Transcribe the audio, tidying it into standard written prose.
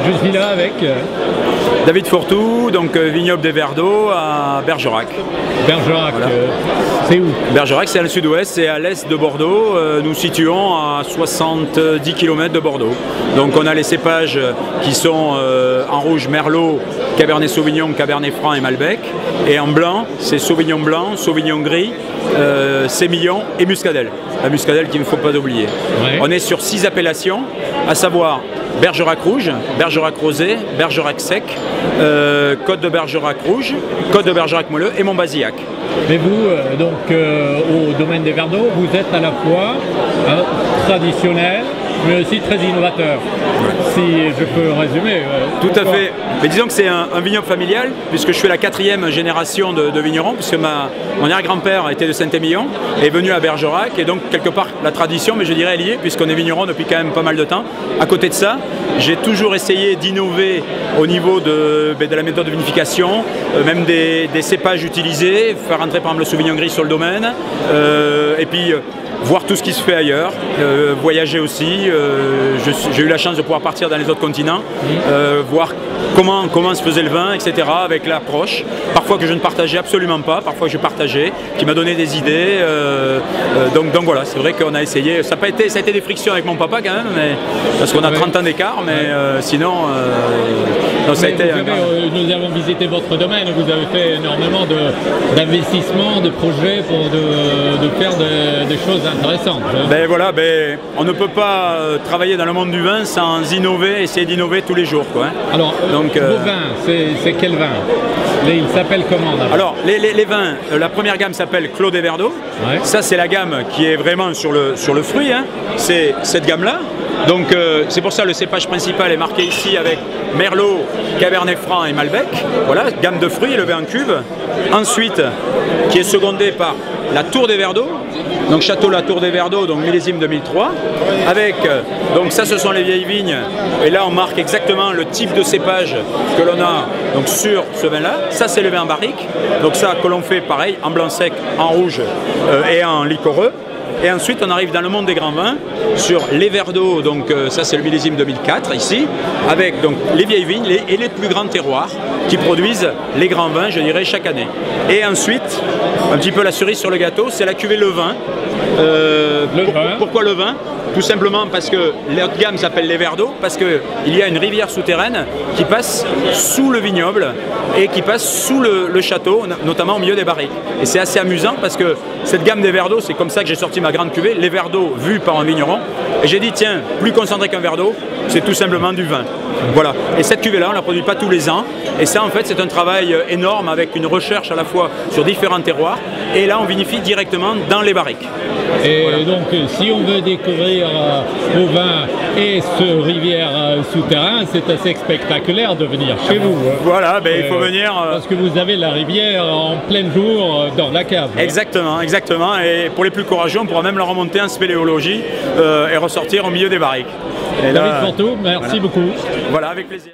Je suis là avec David Fourtou, donc vignoble des Verts d'Eau à Bergerac. Bergerac, voilà. C'est où? Bergerac, c'est à le sud-ouest, c'est à l'est de Bordeaux. Nous situons à 70 km de Bordeaux. Donc on a les cépages qui sont en rouge Merlot, Cabernet Sauvignon, Cabernet Franc et Malbec. Et en blanc, c'est Sauvignon blanc, Sauvignon gris, Sémillon et Muscadelle. La Muscadelle qu'il ne faut pas oublier. Ouais. On est sur 6 appellations, à savoir Bergerac rouge, Bergerac rosé, Bergerac sec, Côte de Bergerac rouge, Côte de Bergerac moelleux et Montbazillac. Mais vous, au domaine des Verts d'Eau, vous êtes à la fois traditionnel, mais aussi très innovateur, si je peux résumer. Tout à fait. Mais disons que c'est un vignoble familial, puisque je suis la 4e génération de vignerons, puisque mon arrière-grand-père était de Saint-Émilion, est venu à Bergerac, et donc quelque part la tradition, mais je dirais est liée, puisqu'on est vigneron depuis quand même pas mal de temps. À côté de ça, j'ai toujours essayé d'innover au niveau de la méthode de vinification, même des cépages utilisés, faire entrer par exemple le Sauvignon gris sur le domaine, et puis voir tout ce qui se fait ailleurs, voyager aussi. J'ai eu la chance de pouvoir partir dans les autres continents, voir comment se faisait le vin, etc. avec l'approche, parfois que je ne partageais absolument pas, parfois que je partageais, qui m'a donné des idées. Donc voilà, c'est vrai qu'on a essayé. Ça a été des frictions avec mon papa quand même, parce qu'on a 30 ans d'écart, mais sinon, ça a été... Nous avons visité votre domaine, vous avez fait énormément d'investissements, de projets pour de faire des choses intéressantes. Ben voilà, on ne peut pas travailler dans le monde du vin sans innover, essayer d'innover tous les jours, quoi. Alors, vos vins, c'est quel vin? Il s'appelle comment? Alors, les vins, la première gamme s'appelle Clos des Verts d'Eau. Ouais. Ça, c'est la gamme qui est vraiment sur le fruit. Hein. C'est cette gamme-là. Donc, c'est pour ça le cépage principal est marqué ici avec Merlot, Cabernet Franc et Malbec. Voilà, gamme de fruits élevée en cuve. Ensuite, qui est secondée par la Tour des Verts d'Eau. Donc Château La Tour des Verts d'Eau, donc millésime 2003, avec, donc ça ce sont les vieilles vignes, et là on marque exactement le type de cépage que l'on a donc sur ce vin-là. Ça c'est le vin en barrique, donc ça que l'on fait pareil, en blanc sec, en rouge et en liquoreux. Et ensuite on arrive dans le monde des grands vins, sur les Verts d'Eau, donc ça c'est le millésime 2004 ici, avec donc les vieilles vignes et les plus grands terroirs qui produisent les grands vins, je dirais, chaque année. Et ensuite, un petit peu la cerise sur le gâteau, c'est la cuvée Le Vin. Pourquoi le vin? Tout simplement parce que les hautes gammes s'appellent les Verts d'Eau, parce qu'il y a une rivière souterraine qui passe sous le vignoble et qui passe sous le château, notamment au milieu des barriques. Et c'est assez amusant parce que cette gamme des Verts d'Eau, c'est comme ça que j'ai sorti ma grande cuvée, les Verts d'Eau vus par un vigneron. Et j'ai dit, tiens, plus concentré qu'un verre d'eau, c'est tout simplement du vin. Voilà. Et cette cuvée-là, on ne la produit pas tous les ans. Et ça, en fait, c'est un travail énorme avec une recherche à la fois sur différents terroirs. Et là, on vinifie directement dans les barriques. Et voilà. Donc, si on veut découvrir vos vins et ce rivière souterrain, c'est assez spectaculaire de venir chez vous. Voilà, il faut venir... Parce que vous avez la rivière en plein jour dans la cave. Exactement, exactement. Et pour les plus courageux, on pourra même la remonter en spéléologie et ressortir au milieu des barriques. David Fourtou, merci beaucoup. Voilà, avec plaisir.